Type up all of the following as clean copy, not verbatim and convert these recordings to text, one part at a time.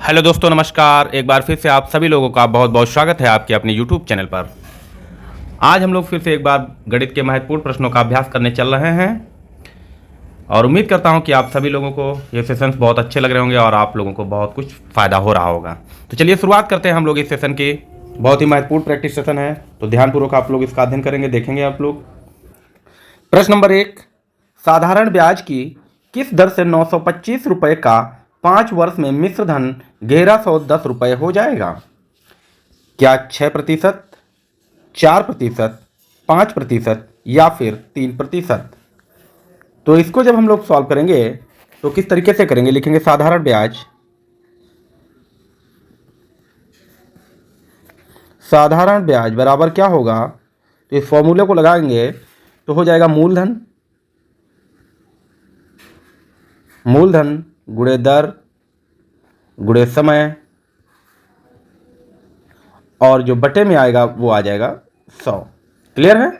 Hello दोस्तों, नमस्कार। एक बार फिर से आप सभी लोगों का बहुत बहुत स्वागत है आपके अपने यूट्यूब चैनल पर। आज हम लोग फिर से एक बार गणित के महत्वपूर्ण प्रश्नों का अभ्यास करने चल रहे हैं और उम्मीद करता हूं कि आप सभी लोगों को ये सेशंस बहुत अच्छे लग रहे होंगे और आप लोगों को बहुत कुछ फ़ायदा हो रहा होगा। तो चलिए शुरुआत करते हैं हम लोग इस सेशन की। बहुत ही महत्वपूर्ण प्रैक्टिस सेशन है, तो ध्यानपूर्वक आप लोग इसका अध्ययन करेंगे, देखेंगे आप लोग। प्रश्न नंबर 1, साधारण ब्याज की किस दर से 925 रुपये का 5 वर्ष में मिश्र धन 1110 रुपये हो जाएगा? क्या 6%, 4%, 5% या फिर 3%? तो इसको जब हम लोग सॉल्व करेंगे तो किस तरीके से करेंगे? लिखेंगे साधारण ब्याज, साधारण ब्याज बराबर क्या होगा? तो इस फॉर्मूले को लगाएंगे तो हो जाएगा मूलधन, मूलधन गुणे दर गुणे समय, और जो बटे में आएगा वो आ जाएगा 100। क्लियर है?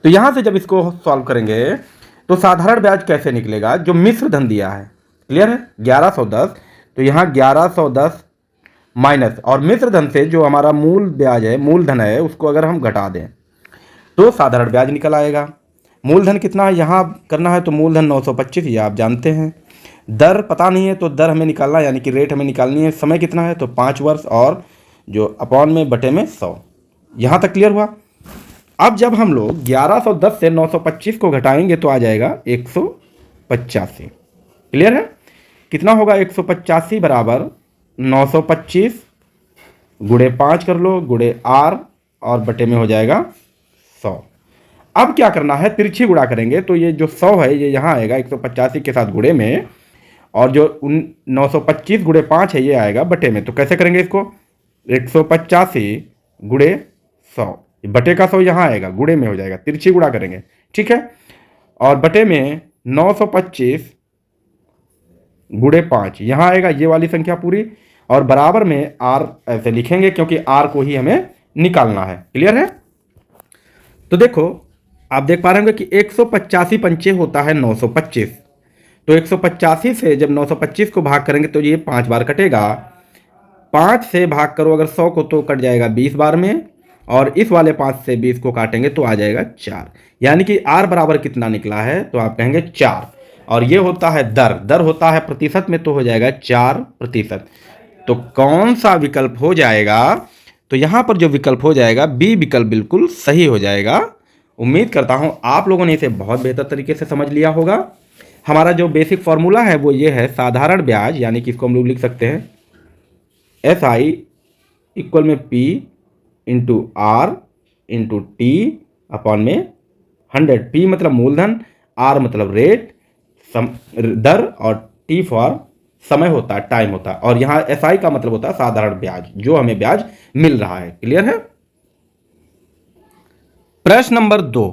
तो यहां से जब इसको सॉल्व करेंगे तो साधारण ब्याज कैसे निकलेगा? जो मिश्र धन दिया है, क्लियर है, 1110, तो यहाँ 1110 माइनस, और मिश्र धन से जो हमारा मूल ब्याज है, मूलधन है, उसको अगर हम घटा दें तो साधारण ब्याज निकल आएगा। मूलधन कितना है यहाँ करना है, तो मूलधन 925, ये आप जानते हैं। दर पता नहीं है तो दर हमें निकालना है, यानी कि रेट हमें निकालनी है। समय कितना है, तो 5 वर्ष, और जो अपॉन में बटे में 100। यहाँ तक क्लियर हुआ? अब जब हम लोग 1110 से 925 को घटाएंगे तो आ जाएगा 185। क्लियर है? कितना होगा? 185 बराबर 925 गुणे 5 कर लो, गुणे आर, और बटे में हो जाएगा 100। अब क्या करना है? तिरछी गुणा करेंगे तो ये जो 100 है ये यहाँ आएगा 185 के साथ गुणे में, और जो 925 गुणे 5 है ये आएगा बटे में। तो कैसे करेंगे इसको? 185 गुणे 100, बटे का 100 यहाँ आएगा, गुणे में हो जाएगा, तिरछी गुणा करेंगे, ठीक है। और बटे में 925 गुणे 5 यहाँ आएगा, ये वाली संख्या पूरी, और बराबर में आर ऐसे लिखेंगे क्योंकि आर को ही हमें निकालना है। क्लियर है? तो देखो, आप देख पा रहे होंगे कि 185 पंचे होता है 925, तो 185 से जब 925 को भाग करेंगे तो ये 5 बार कटेगा। 5 से भाग करो अगर 100 को तो कट जाएगा 20 बार में, और इस वाले 5 से 20 को काटेंगे तो आ जाएगा 4। यानी कि आर बराबर कितना निकला है, तो आप कहेंगे 4। और ये होता है दर, दर होता है प्रतिशत में, तो हो जाएगा 4%। तो कौन सा विकल्प हो जाएगा? तो यहाँ पर जो विकल्प हो जाएगा, बी विकल्प बिल्कुल सही हो जाएगा। उम्मीद करता हूँ आप लोगों ने इसे बहुत बेहतर तरीके से समझ लिया होगा। हमारा जो बेसिक फॉर्मूला है वो ये है, साधारण ब्याज, यानी कि इसको हम लोग लिख सकते हैं SI इक्वल में P into R into T upon में 100। P मतलब मूलधन, R मतलब रेट, दर, और T फॉर समय होता है, टाइम होता है, और यहाँ SI का मतलब होता है साधारण ब्याज, जो हमें ब्याज मिल रहा है। क्लियर है? प्रश्न नंबर 2,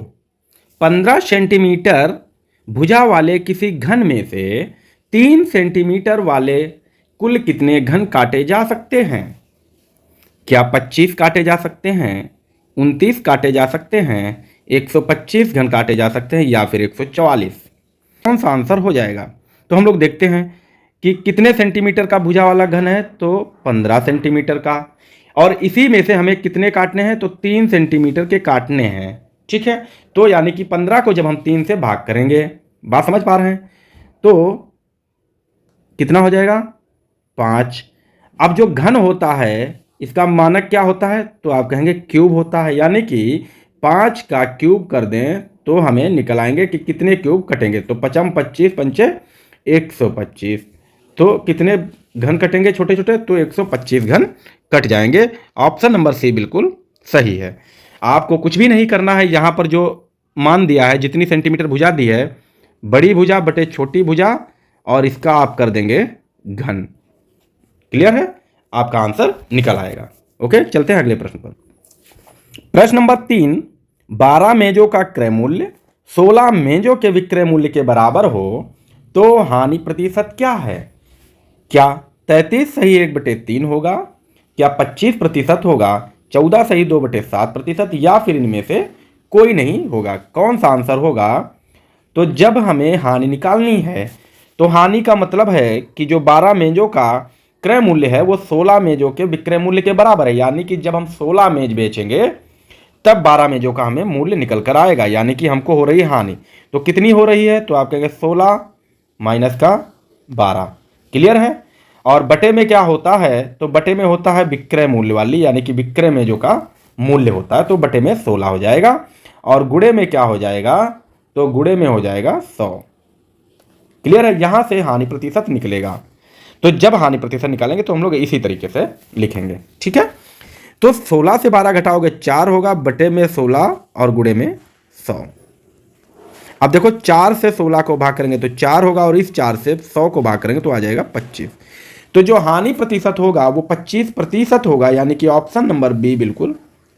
15 सेंटीमीटर भुजा वाले किसी घन में से 3 सेंटीमीटर वाले कुल कितने घन काटे जा सकते हैं? क्या 25 काटे जा सकते हैं, 29 काटे जा सकते हैं, 125 घन काटे जा सकते हैं, या फिर 144? कौन सा आंसर हो जाएगा? तो हम लोग देखते हैं कि कितने सेंटीमीटर का भुजा वाला घन है, तो 15 सेंटीमीटर का, और इसी में से हमें कितने काटने हैं, तो 3 सेंटीमीटर के काटने हैं, ठीक है। तो यानी कि 15 को जब हम 3 से भाग करेंगे, बात समझ पा रहे हैं, तो कितना हो जाएगा? 5। अब जो घन होता है इसका मानक क्या होता है, तो आप कहेंगे क्यूब होता है, यानी कि 5 का क्यूब कर दें तो हमें निकल आएंगे कि कितने क्यूब कटेंगे। तो 5 25 पंचे 125, तो कितने घन कटेंगे छोटे छोटे, तो 125 घन कट जाएंगे। ऑप्शन नंबर सी बिल्कुल सही है। आपको कुछ भी नहीं करना है, यहाँ पर जो मान दिया है, जितनी सेंटीमीटर भुजा दी है, बड़ी भुजा बटे छोटी भुजा, और इसका आप कर देंगे घन। क्लियर है? आपका आंसर निकल आएगा। ओके, चलते हैं अगले प्रश्न पर। प्रश्न नंबर 3, 12 मेजों का क्रय मूल्य 16 मेजों के विक्रय मूल्य के बराबर हो तो हानि प्रतिशत क्या है? क्या 33 सही 1/3 होगा, क्या 25% होगा, 14 सही 2/7%, या फिर इनमें से कोई नहीं होगा? कौन सा आंसर होगा? तो जब हमें हानि निकालनी है तो हानि का मतलब है कि जो 12 मेजों का क्रय मूल्य है वो 16 मेजों के विक्रय मूल्य के बराबर है, यानी कि जब हम 16 मेज बेचेंगे तब 12 मेजों का हमें मूल्य निकल कर आएगा, यानी कि हमको हो रही है हानि। तो कितनी हो रही है, तो आप कहेंगे 16 माइनस का 12। क्लियर है। और बटे में क्या होता है, तो बटे में होता है विक्रय मूल्य वाली, यानी कि विक्रय मेजों का मूल्य होता है, तो बटे में 16 हो जाएगा। और गुणे में क्या हो जाएगा, तो गुणे में हो जाएगा 100। क्लियर है। यहां से हानि प्रतिशत निकलेगा। तो जब हानि प्रतिशत निकालेंगे तो हम लोग इसी तरीके से लिखेंगे। ठीक है। तो 16 से 12 घटाओगे 4 होगा, बटे में 16 और गुणे में 100। अब देखो 4 से 16 को भाग करेंगे तो 4 होगा, और इस 4 से 100 को भाग करेंगे तो आ जाएगा 25। तो जो हानि प्रतिशत होगा वो 25% होगा, यानी कि ऑप्शन नंबर बी बिल्कुल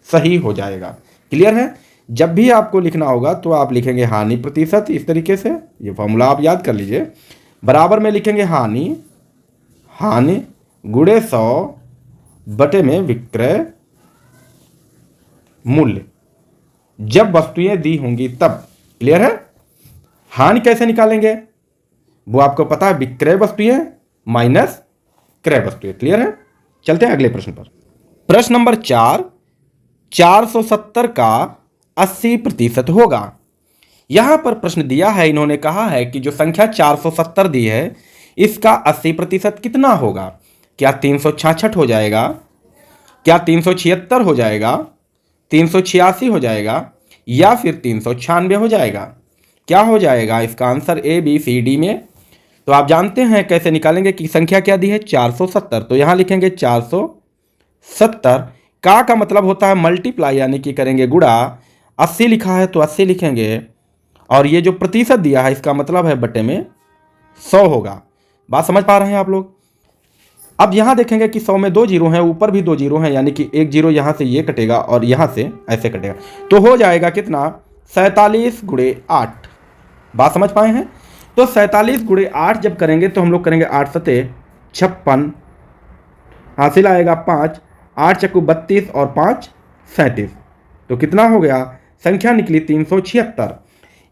सही हो जाएगा। क्लियर है। जब भी आपको लिखना होगा तो आप लिखेंगे हानि प्रतिशत इस तरीके से, ये फॉर्मूला आप याद कर लीजिए। बराबर में लिखेंगे हानि गुणे 100 बटे में विक्रय मूल्य, जब वस्तुएं दी होंगी तब। क्लियर है। हानि कैसे निकालेंगे वो आपको पता है, विक्रय वस्तुएं माइनस क्रय वस्तुएं। क्लियर है। चलते हैं अगले प्रश्न पर। प्रश्न नंबर 4, 470 का 80% होगा। यहां पर प्रश्न दिया है, इन्होंने कहा है कि जो संख्या 470 दी है इसका 80% कितना होगा। क्या 366 हो जाएगा, क्या 376 हो जाएगा, 386 हो जाएगा, या फिर 396 हो जाएगा। क्या हो जाएगा इसका answer, A B C D में। तो आप जानते हैं कैसे निकालेंगे कि संख्या क्या दी है 470, तो यहां लिखेंगे 470 का मतलब होता है मल्टीप्लाई, यानी कि करेंगे गुणा। 80 लिखा है तो 80 लिखेंगे, और ये जो प्रतिशत दिया है इसका मतलब है बटे में 100 होगा। बात समझ पा रहे हैं आप लोग। अब यहां देखेंगे कि 100 में 2 जीरो हैं, ऊपर भी 2 जीरो हैं, यानी कि 1 जीरो यहां से ये कटेगा और यहां से ऐसे कटेगा, तो हो जाएगा कितना 47 गुणे 8। बात समझ पाए हैं। तो 47 गुणे 8 जब करेंगे तो हम लोग करेंगे 8 सते 56, हासिल आएगा 5, 8 चक्कू 32 और 5 37, तो कितना हो गया, संख्या निकली 376,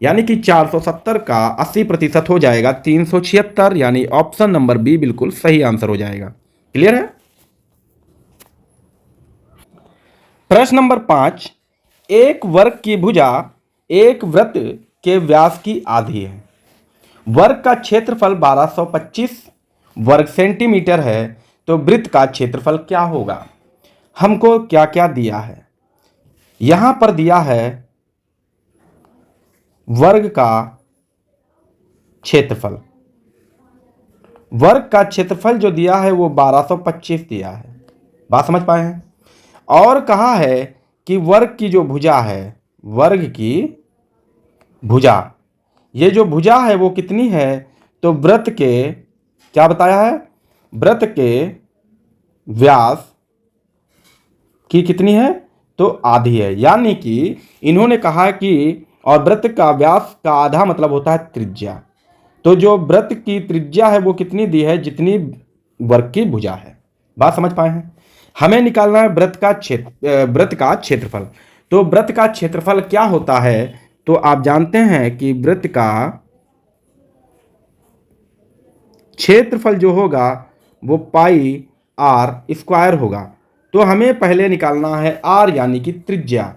यानी कि 470 का 80% हो जाएगा 376, यानी ऑप्शन नंबर बी बिल्कुल सही आंसर हो जाएगा। क्लियर है। प्रश्न नंबर 5, एक वर्ग की भुजा एक वृत्त के व्यास की आधी है। वर्ग का क्षेत्रफल 1225 वर्ग सेंटीमीटर है, तो वृत्त का क्षेत्रफल क्या होगा। हमको क्या क्या दिया है, यहां पर दिया है वर्ग का क्षेत्रफल। वर्ग का क्षेत्रफल जो दिया है वो 1225 दिया है। बात समझ पाए हैं। और कहा है कि वर्ग की जो भुजा है, वर्ग की भुजा, ये जो भुजा है वो कितनी है, तो वृत्त के क्या बताया है, वृत्त के व्यास की कितनी है, तो आधी है। यानी कि इन्होंने कहा कि, और वृत्त का व्यास का आधा मतलब होता है त्रिज्या, तो जो वृत्त की त्रिज्या है वो कितनी दी है, जितनी वर्ग की भुजा है। बात समझ पाए हैं। हमें निकालना है वृत्त का क्षेत्रफल। तो वृत्त का क्षेत्रफल क्या होता है, तो आप जानते हैं कि वृत्त का क्षेत्रफल जो होगा वो पाई आर स्क्वायर होगा। तो हमें पहले निकालना है आर, यानी कि त्रिज्या।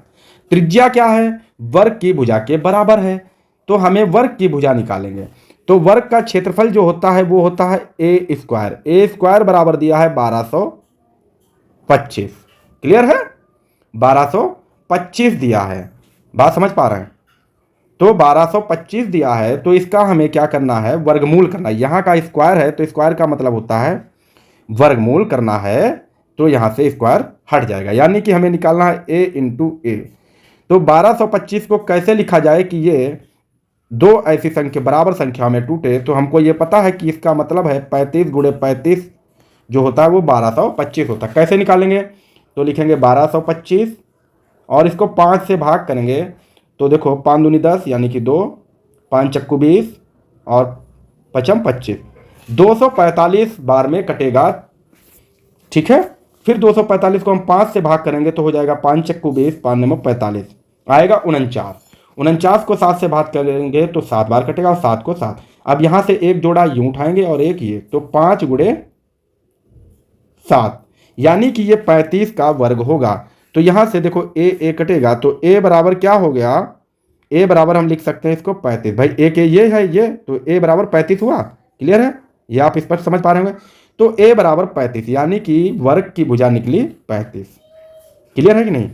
त्रिज्या क्या है, वर्ग की भुजा के बराबर है, तो हमें वर्ग की भुजा निकालेंगे। तो वर्ग का क्षेत्रफल जो होता है वो होता है ए स्क्वायर। ए स्क्वायर बराबर दिया है 1225। क्लियर है। 1225 दिया है। बात समझ पा रहे हैं। तो 1225 दिया है, तो इसका हमें क्या करना है, वर्गमूल करना है। यहाँ का स्क्वायर है तो स्क्वायर का मतलब होता है वर्गमूल करना है, तो यहाँ से स्क्वायर हट जाएगा, यानी कि हमें निकालना है a इंटू ए। तो 1225 को कैसे लिखा जाए कि ये दो ऐसी संख्या बराबर संख्या में टूटे, तो हमको ये पता है कि इसका मतलब है 35 गुणे 35 जो होता है वो 1225 होता है। कैसे निकालेंगे, तो लिखेंगे 1225 और इसको 5 से भाग करेंगे, तो देखो 5 दूनी 10 यानी कि 2, 5 चक्कू 20 और 5 25, 245 बार में कटेगा। ठीक है। फिर 245 को हम 5 से भाग करेंगे तो हो जाएगा 5 चक्कू 20, 5 9 45, आएगा 49। 49 को 7 से भाग करेंगे तो 7 बार कटेगा, और 7 को 7। अब यहाँ से एक जोड़ा यूं उठाएंगे और एक ये, तो 5 गुणे 7, यानी कि ये 35 का वर्ग होगा। तो यहां से देखो ए कटेगा तो ए बराबर क्या हो गया, ए बराबर हम लिख सकते हैं इसको 35। भाई ए के ये है ये, तो ए बराबर 35 हुआ। क्लियर है, ये आप स्पष्ट समझ पा रहे होंगे। तो ए बराबर 35 यानी कि वर्ग की भुजा निकली 35। क्लियर है कि नहीं।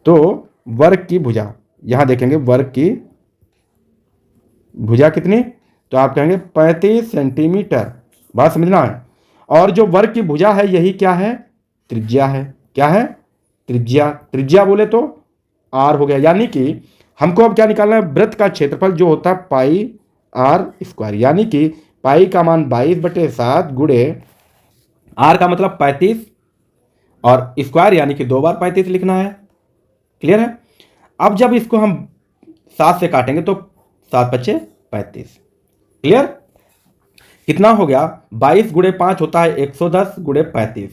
तो वर्ग की भुजा यहां देखेंगे, वर्ग की भुजा कितनी, तो आप कहेंगे 35 सेंटीमीटर। बात समझना है। और जो वर्ग की भुजा है यही क्या है, त्रिज्या है। क्या है, त्रिज्या। त्रिज्या बोले तो आर हो गया। यानी कि हमको अब क्या निकालना है, वृत्त का क्षेत्रफल जो होता है पाई आर स्क्वायर, यानी कि पाई का मान 22/7 गुणे आर का मतलब 35 और स्क्वायर यानी कि 2 बार 35 लिखना है। क्लियर है। अब जब इसको हम 7 से काटेंगे तो 7×5 35। क्लियर। कितना हो गया, 22 गुणे 5 होता है 110 गुणे 35।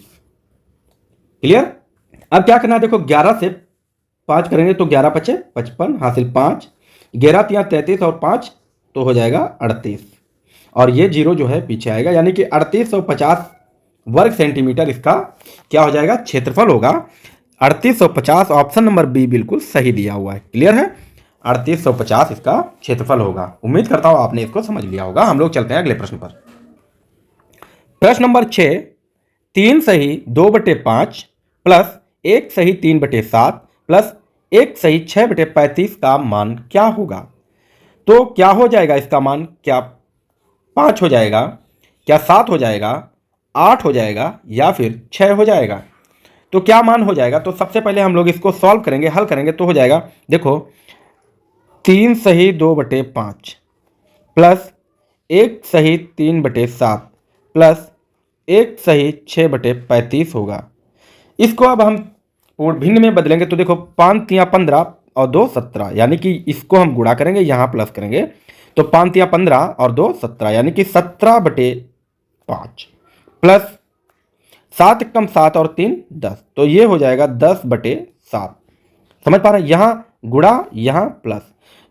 क्लियर। अब क्या करना है, देखो 11 से 5 करेंगे तो 11×5 55 हासिल 5, 11 × 33 और 5 तो हो जाएगा 38। और ये जीरो जो है पीछे आएगा, यानी कि 3850 वर्ग सेंटीमीटर इसका क्या हो जाएगा, क्षेत्रफल होगा। 3850 ऑप्शन नंबर बी बिल्कुल सही दिया हुआ है। क्लियर है, 3850 इसका क्षेत्रफल होगा। उम्मीद करता हूं आपने इसको समझ लिया होगा। हम लोग चलते हैं अगले प्रश्न पर। प्रश्न नंबर 6, 3 सही 2/5 प्लस 1 सही 3/7 प्लस 1 सही 6/35 का मान क्या होगा। तो क्या हो जाएगा इसका मान, क्या 5 हो जाएगा, क्या 7 हो जाएगा, 8 हो जाएगा या फिर 6 हो जाएगा। तो क्या मान हो जाएगा, तो सबसे पहले हम लोग इसको सॉल्व करेंगे, हल करेंगे तो हो जाएगा। देखो 3 सही 2/5 प्लस 1 सही 3/7 प्लस 1 सही 6/35 होगा। इसको अब हम पूर्ण भिन्न में बदलेंगे तो देखो 5 × 15 और 2 17, यानी कि इसको हम गुणा करेंगे, यहाँ प्लस करेंगे तो 5 × 15 और 2 17 यानी कि 17/5 प्लस 7 × 7 और 3 10, तो ये हो जाएगा 10/7। समझ पा रहे हैं, यहाँ गुणा यहाँ प्लस,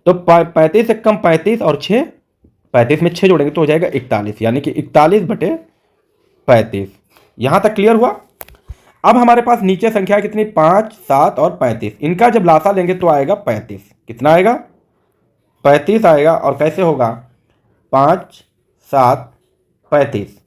तो 35 से कम 35 और 6, 35 में 6 जोड़ेंगे तो हो जाएगा 41, यानी कि 41/35। यहाँ तक क्लियर हुआ। अब हमारे पास नीचे संख्या कितनी, 5 7 और 35, इनका जब लासा लेंगे तो आएगा 35। कितना आएगा, 35 आएगा। और कैसे होगा, 5 7 35।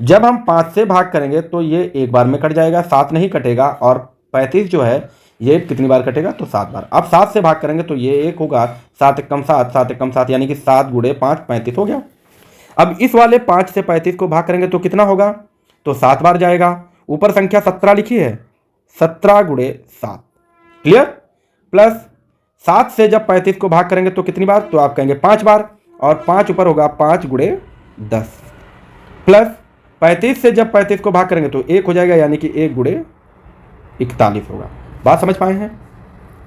जब हम 5 से भाग करेंगे तो ये एक बार में कट जाएगा, 7 नहीं कटेगा। और 35 जो है ये कितनी बार कटेगा, तो 7 बार। अब 7 से भाग करेंगे तो ये 1 होगा, 7 × 7 7 × 7 यानी कि 7 × 5 35 हो गया। अब इस वाले 5 से 35 को भाग करेंगे तो कितना होगा, तो 7 बार जाएगा। ऊपर संख्या 17 लिखी है, 17 × 7। क्लियर। प्लस 7 से जब 35 को भाग करेंगे तो कितनी बार, तो आप कहेंगे 5 बार। और 5 ऊपर होगा, 5 × 10 प्लस 35 से जब 35 को भाग करेंगे तो 1 हो जाएगा, यानी कि 1 × 41 होगा। बात समझ पाए हैं।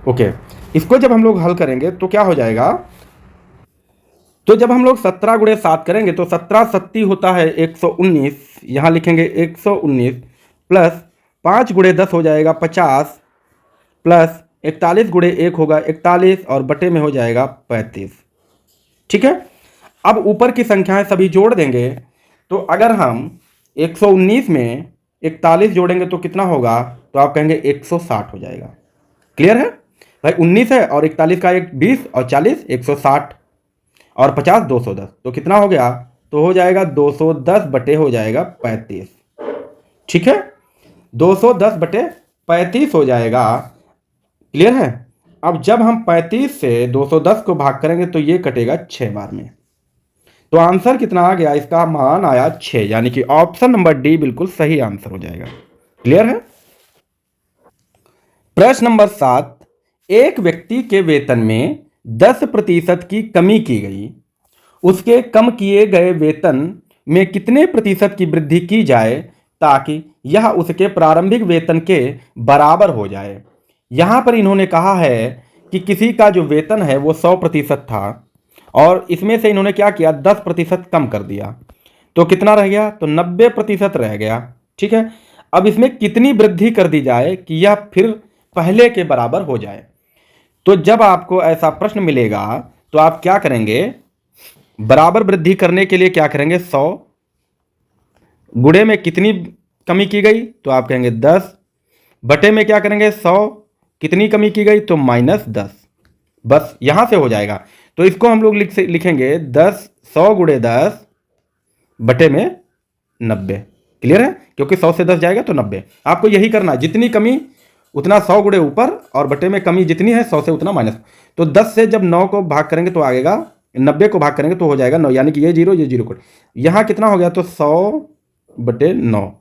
ओके, इसको जब हम लोग हल करेंगे तो क्या हो जाएगा, तो जब हम लोग 17 × 7 करेंगे तो 17 7 होता है 119, यहाँ लिखेंगे 119 प्लस 5 × 10 हो जाएगा 50 प्लस 41 × 1 होगा 41 और बटे में हो जाएगा 35। ठीक है। अब ऊपर की संख्याएं सभी जोड़ देंगे तो अगर हम 119 में 41 जोड़ेंगे तो कितना होगा, तो आप कहेंगे 160 हो जाएगा। क्लियर है भाई, 19 है और 41 का 20 और 40 160 और 50 210, तो कितना हो गया, तो हो जाएगा 210 बटे हो जाएगा 35। ठीक है, 210/35 हो जाएगा। क्लियर है। अब जब हम 35 से 210 को भाग करेंगे तो ये कटेगा 6 बार में। तो आंसर कितना आ गया, इसका मान आया 6, यानी कि ऑप्शन नंबर डी बिल्कुल सही आंसर हो जाएगा। क्लियर है। प्रश्न नंबर 7, एक व्यक्ति के वेतन में 10% की कमी की गई, उसके कम किए गए वेतन में कितने प्रतिशत की वृद्धि की जाए ताकि यह उसके प्रारंभिक वेतन के बराबर हो जाए। यहां पर इन्होंने कहा है कि किसी का जो वेतन है वो 100% था और इसमें से इन्होंने क्या किया, 10% कम कर दिया, तो कितना रह गया, तो 90% रह गया। ठीक है। अब इसमें कितनी वृद्धि कर दी जाए कि यह फिर पहले के बराबर हो जाए। तो जब आपको ऐसा प्रश्न मिलेगा तो आप क्या करेंगे, बराबर वृद्धि करने के लिए क्या करेंगे, 100 गुणे में कितनी कमी की गई तो आप कहेंगे 10 बटे में क्या करेंगे 100, कितनी कमी की गई तो -10। बस यहां से हो जाएगा। तो इसको हम लोग लिखेंगे 10 100 गुणे 10 बटे में 90। क्लियर है, क्योंकि 100 से 10 जाएगा तो 90। आपको यही करना है, जितनी कमी उतना 100 गुणे ऊपर और बटे में कमी जितनी है 100 से उतना माइनस। तो 10 से जब 9 को भाग करेंगे तो आएगा, 90 को भाग करेंगे तो हो जाएगा 9, यानी कि ये जीरो को यहाँ कितना हो गया तो 100/9।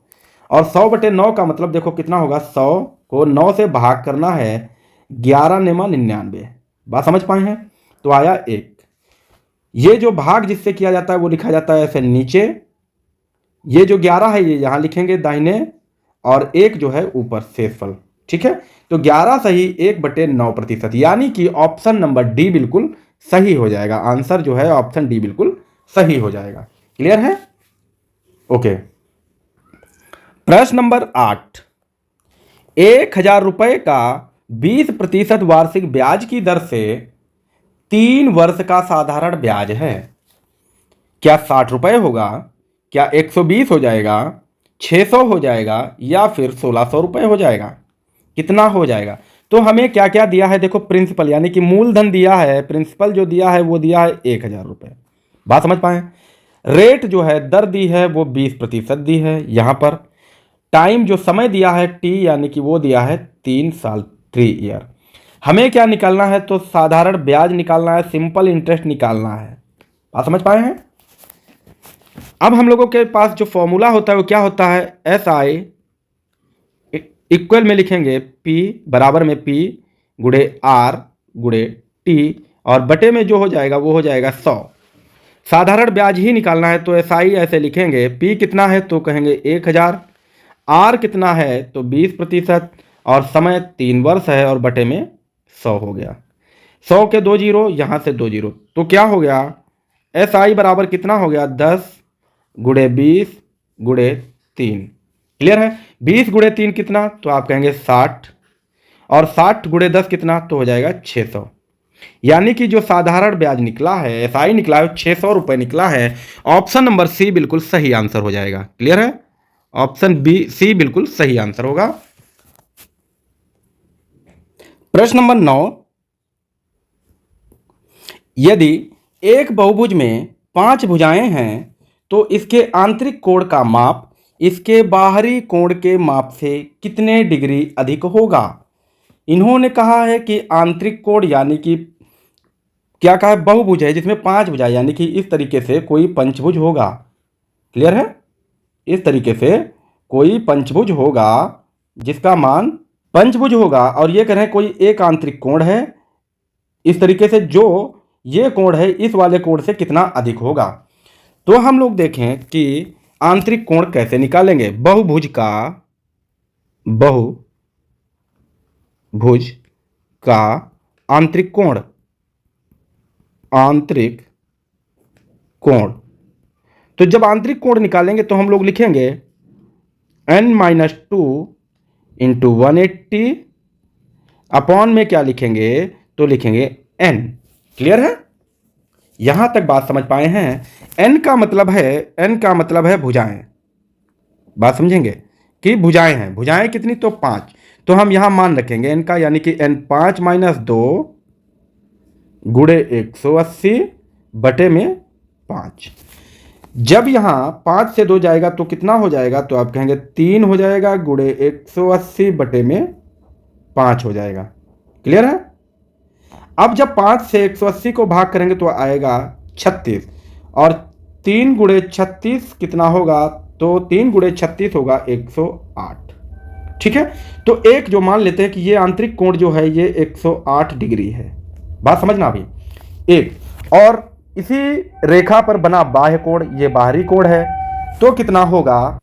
और 100/9 का मतलब देखो कितना होगा, 100 को 9 से भाग करना है 11 नेमा 99। बात समझ पाए हैं? तो आया 1। ये जो भाग जिससे किया जाता है वो लिखा जाता है ऐसे नीचे, ये जो 11 है ये यहां लिखेंगे दाहिने, और 1 जो है ऊपर शेषफल। ठीक है, तो 11 सही 1/9%, यानी कि ऑप्शन नंबर डी बिल्कुल सही हो जाएगा। आंसर जो है ऑप्शन डी बिल्कुल सही हो जाएगा। क्लियर है? ओके। प्रश्न नंबर 8, 1000 रुपए का 20% वार्षिक ब्याज की दर से 3 वर्ष का साधारण ब्याज है। क्या 60 रुपए होगा, क्या 120 हो जाएगा, 600 हो जाएगा, या फिर 1600 रुपए हो जाएगा? कितना हो जाएगा? तो हमें क्या क्या दिया है, देखो प्रिंसिपल यानी कि मूलधन दिया है, प्रिंसिपल जो दिया है वो दिया है 1000 रुपए। बात समझ पाए? रेट जो है दर दी है वो 20% दी है। यहां पर टाइम जो समय दिया है टी, यानी कि वो दिया है 3 साल, 3 ईयर। हमें क्या निकालना है तो साधारण ब्याज निकालना है, सिंपल इंटरेस्ट निकालना है। बात समझ पाए हैं? अब हम लोगों के पास जो फॉर्मूला होता है वो क्या होता है, SI इक्वल में लिखेंगे P बराबर में P गुणे R गुणे T, और बटे में जो हो जाएगा वो हो जाएगा 100। साधारण ब्याज ही निकालना है तो SI ऐसे लिखेंगे, P कितना है तो कहेंगे 1000, R कितना है तो 20%, और समय 3 वर्ष है, और बटे में 100 हो गया। 100 के 2 जीरो, यहाँ से 2 जीरो, तो क्या हो गया SI बराबर कितना हो गया 10 गुणे 20 गुणे 3। क्लियर है? 20 गुणे 3 कितना तो आप कहेंगे 60, और 60 गुणे 10 कितना तो हो जाएगा 600। यानी कि जो साधारण ब्याज निकला है, SI निकला है 600 रुपए निकला है। ऑप्शन नंबर सी बिल्कुल सही आंसर हो जाएगा। क्लियर है? ऑप्शन सी बिल्कुल सही आंसर होगा। प्रश्न नंबर 9, यदि एक बहुभुज में 5 भुजाएं हैं तो इसके आंतरिक कोण का माप इसके बाहरी कोण के माप से कितने डिग्री अधिक होगा? इन्होंने कहा है कि आंतरिक कोण यानी कि क्या कहा है, बहुभुज है जिसमें 5 भुजाएं, यानी कि इस तरीके से कोई पंचभुज होगा। क्लियर है? इस तरीके से कोई पंचभुज होगा जिसका मान पंचभुज होगा, और ये कह रहे हैं कोई एक आंतरिक कोण है इस तरीके से, जो ये कोण है इस वाले कोण से कितना अधिक होगा। तो हम लोग देखें कि आंतरिक कोण कैसे निकालेंगे। बहुभुज का आंतरिक कोण, तो जब आंतरिक कोण निकालेंगे तो हम लोग लिखेंगे n-2 इंटू 180 अपॉन में क्या लिखेंगे तो लिखेंगे n। क्लियर है? यहां तक बात समझ पाए हैं? n का मतलब है भुजाएं। बात समझेंगे कि भुजाएं हैं, भुजाएं कितनी तो 5, तो हम यहां मान रखेंगे n का, यानी कि n 5 - 2 गुणे 180 बटे में 5। जब यहां 5 से 2 जाएगा तो कितना हो जाएगा तो आप कहेंगे 3 हो जाएगा, गुणे 180 बटे में 5 हो जाएगा। क्लियर है? अब जब 5 से 180 को भाग करेंगे तो आएगा 36, और 3 गुणे 36 कितना होगा तो 3 गुणे 36 होगा 108। ठीक है, तो एक जो मान लेते हैं कि ये आंतरिक कोण जो है ये 108 डिग्री है। बात समझना अभी। एक और इसी रेखा पर बना बाह्य कोण, ये बाहरी कोण है, तो कितना होगा?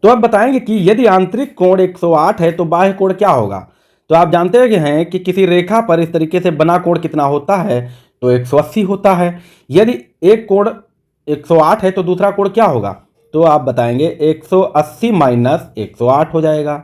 तो अब बताएंगे कि यदि आंतरिक कोण 108 है तो बाह्य कोण क्या होगा। तो आप जानते हैं कि किसी रेखा पर इस तरीके से बना कोण कितना होता है तो 180 होता है। यदि एक कोण 108 है तो दूसरा कोण क्या होगा, तो आप बताएंगे 180 माइनस 108 हो जाएगा।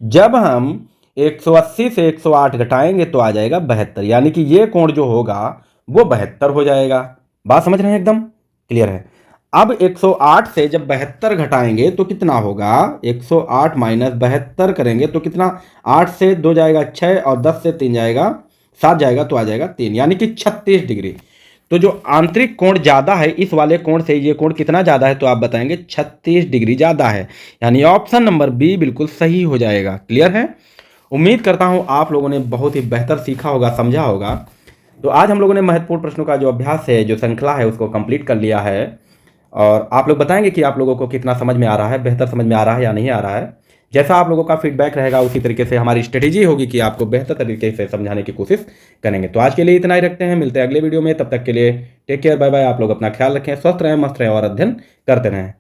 जब हम 180 से 108 घटाएंगे तो आ जाएगा 72, यानी कि ये कोण जो होगा वो 72 हो जाएगा। बात समझ रहे हैं? एकदम क्लियर है। अब 108 से जब 72 घटाएंगे तो कितना होगा? 108 माइनस 72 करेंगे तो कितना? 8 से 2 जाएगा 6 और 10 से 3 जाएगा 7 जाएगा तो आ जाएगा 3, यानी कि 36 डिग्री। तो जो आंतरिक कोण ज़्यादा है इस वाले कोण से ये कोण कितना ज़्यादा है? तो आप बताएंगे 36 डिग्री ज़्यादा है, यानी ऑप्शन नंबर बी बिल्कुल सही हो जाएगा। क्लियर है? उम्मीद करता हूँ आप लोगों ने बहुत ही बेहतर सीखा होगा, समझा होगा। तो आज हम लोगों ने महत्वपूर्ण प्रश्नों का जो अभ्यास है, जो श्रृंखला है, उसको कंप्लीट कर लिया है। और आप लोग बताएंगे कि आप लोगों को कितना समझ में आ रहा है, बेहतर समझ में आ रहा है या नहीं आ रहा है। जैसा आप लोगों का फीडबैक रहेगा उसी तरीके से हमारी स्ट्रेटेजी होगी कि आपको बेहतर तरीके से समझाने की कोशिश करेंगे। तो आज के लिए इतना ही रखते हैं, मिलते हैं अगले वीडियो में। तब तक के लिए टेक केयर, बाय बाय। आप लोग अपना ख्याल रखें, स्वस्थ रहें, मस्त रहें और अध्ययन करते रहें।